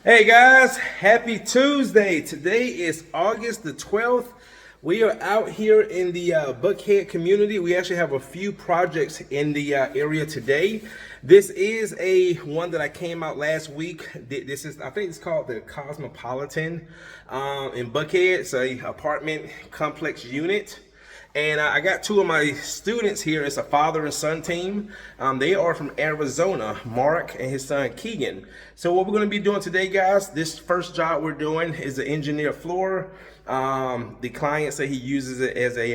Hey guys, happy Tuesday. Today is August the 12th. We are out here in the Buckhead community. We actually have a few projects in the area today. This is one that I came out last week. This is, I think it's called the Cosmopolitan in Buckhead. It's a apartment complex unit. And I got two of my students here. It's a father and son team. They are from Arizona, Mark and his son Keegan. So what we're going to be doing today, guys, this first job we're doing is an engineered floor. The client said he uses it as a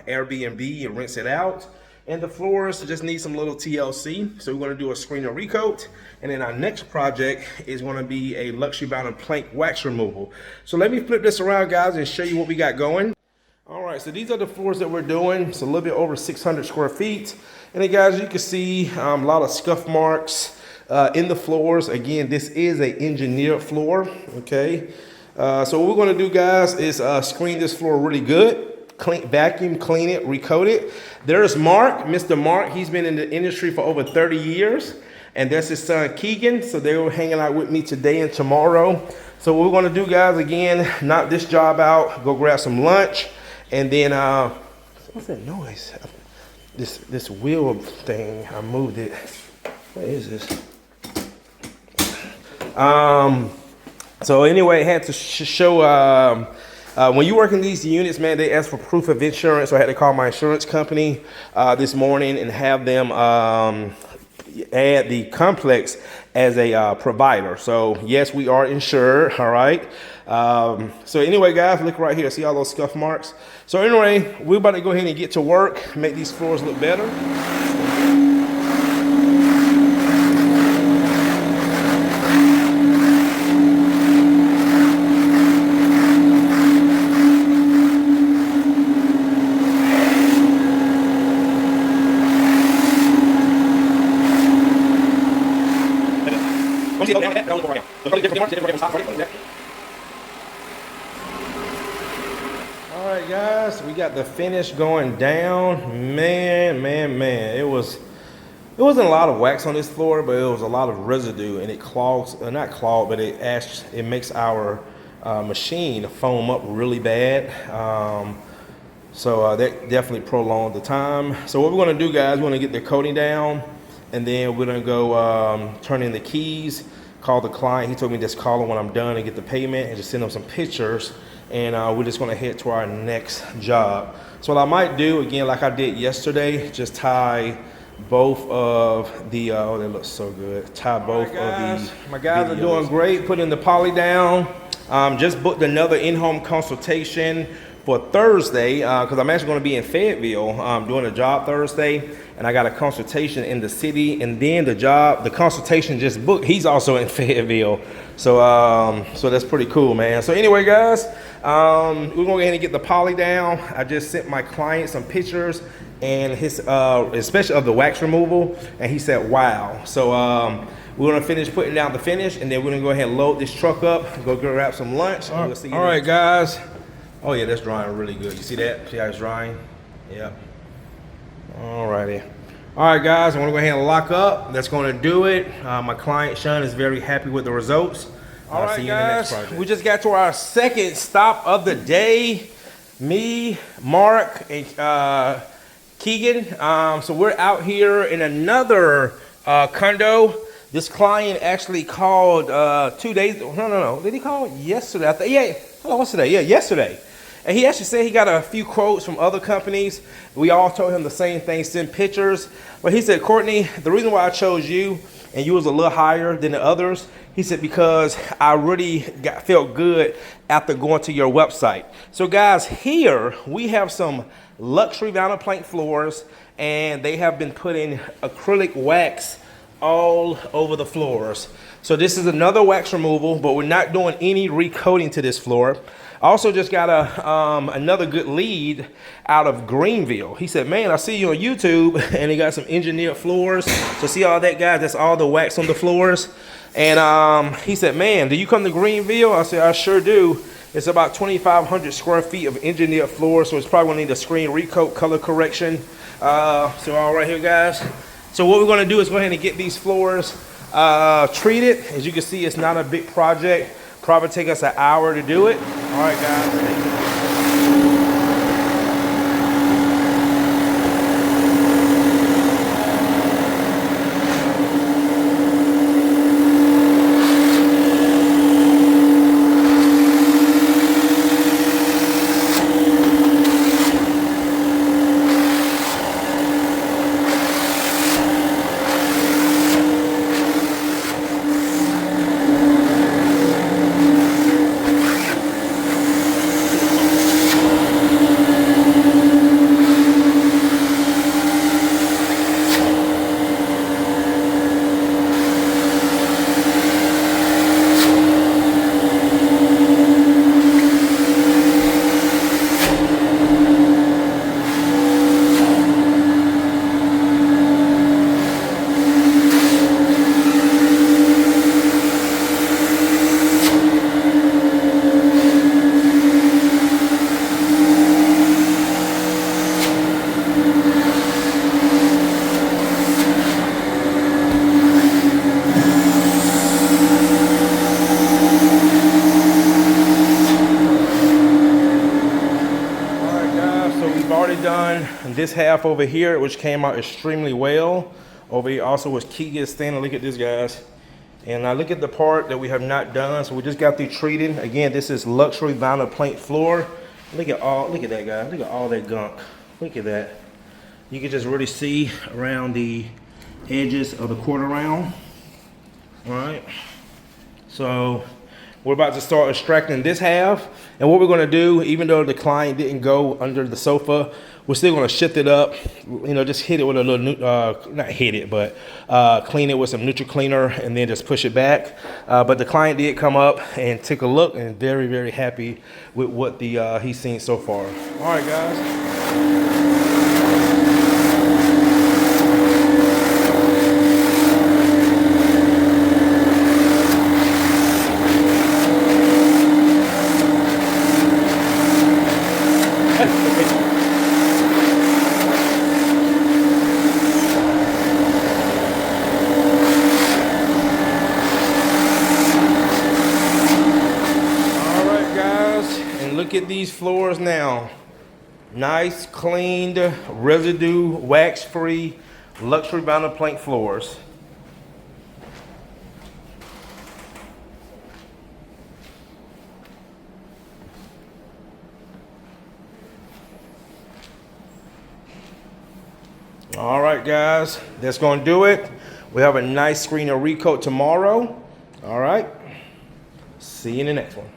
Airbnb and rents it out. And the floors just need some little TLC. So we're going to do a screen and recoat. And then our next project is going to be a luxury bound plank wax removal. So let me flip this around, guys, and show you what we got going. All right, so these are the floors that we're doing. It's a little bit over 600 square feet. And then, guys, you can see a lot of scuff marks in the floors. Again, this is an engineered floor, okay? So what we're gonna do, guys, is screen this floor really good, vacuum clean it, recoat it. There's Mark, Mr. Mark. He's been in the industry for over 30 years. And that's his son, Keegan. So they were hanging out with me today and tomorrow. So what we're gonna do, guys, again, knock this job out, go grab some lunch. And then, what's that noise? This wheel thing, I moved it. What is this? So anyway, I had to show, when you work in these units, man, they ask for proof of insurance. So I had to call my insurance company this morning and have them add the complex as a provider. So yes, we are insured, all right? So anyway, guys, look right here. See all those scuff marks? So anyway, we're about to go ahead and get to work, make these floors look better. All right, guys, we got the finish going down. Man. It wasn't a lot of wax on this floor, but it was a lot of residue, and it clogs, not clogged, but it makes our machine foam up really bad. So that definitely prolonged the time. So what we're gonna do, guys, we're gonna get the coating down, and then we're gonna go turn in the keys, call the client. He told me just call him when I'm done and get the payment and just send him some pictures. And we're just gonna head to our next job. So what I might do, again, like I did yesterday, just tie both of the, oh, that looks so good. Tie both of these. My guys are doing great, putting the poly down. Just booked another in-home consultation for Thursday, because I'm actually gonna be in Fayetteville doing a job Thursday. And I got a consultation in the city, and then the consultation just booked. He's also in Fayetteville. So so that's pretty cool, man. So anyway, guys, we're gonna go ahead and get the poly down. I just sent my client some pictures and his especially of the wax removal, and he said wow. So we're gonna finish putting down the finish, and then we're gonna go ahead and load this truck up, go grab some lunch. And we'll see you. All right, guys. Oh yeah, that's drying really good. You see that? See how it's drying? Yep. Alrighty. All right, guys, I'm gonna go ahead and lock up. That's gonna do it. My client Sean is very happy with the results. All right, guys, we just got to our second stop of the day. Me, Mark, and Keegan. So we're out here in another condo. This client actually called 2 days. No. Did he call yesterday? I think. Yeah. Hold on, what's today? Yeah, yesterday. And he actually said he got a few quotes from other companies. We all told him the same thing, send pictures. But he said, Courtney, the reason why I chose you and you was a little higher than the others, he said, because I really felt good after going to your website. So guys, here we have some luxury vinyl plank floors, and they have been putting acrylic wax all over the floors. So this is another wax removal, but we're not doing any recoating to this floor. I also just got another good lead out of Greenville. He said, man, I see you on YouTube, and he got some engineered floors. So see all that, guys? That's all the wax on the floors. And he said, man, do you come to Greenville? I said, I sure do. It's about 2,500 square feet of engineered floor, so it's probably gonna need a screen recoat, color correction. So all right here, guys. So what we're gonna do is go ahead and get these floors treat it. As you can see, it's not a big project. Probably take us an hour to do it. All right, guys. Done this half over here, which came out extremely well. Over here also was Keegan standing. Look at this, guys. And now look at the part that we have not done. So we just got through treating. Again, this is luxury vinyl plank floor. Look at that, guys. Look at all that gunk. Look at that. You can just really see around the edges of the quarter round. All right. So we're about to start extracting this half. And what we're gonna do, even though the client didn't go under the sofa, we're still gonna shift it up, you know, just hit it with a little, not hit it, but clean it with some neutral cleaner and then just push it back. But the client did come up and take a look and very, very happy with what he's seen so far. All right, guys. Look at these floors now. Nice, cleaned, residue, wax-free, luxury vinyl plank floors. All right, guys, that's gonna do it. We have a nice screen and recoat tomorrow. All right, see you in the next one.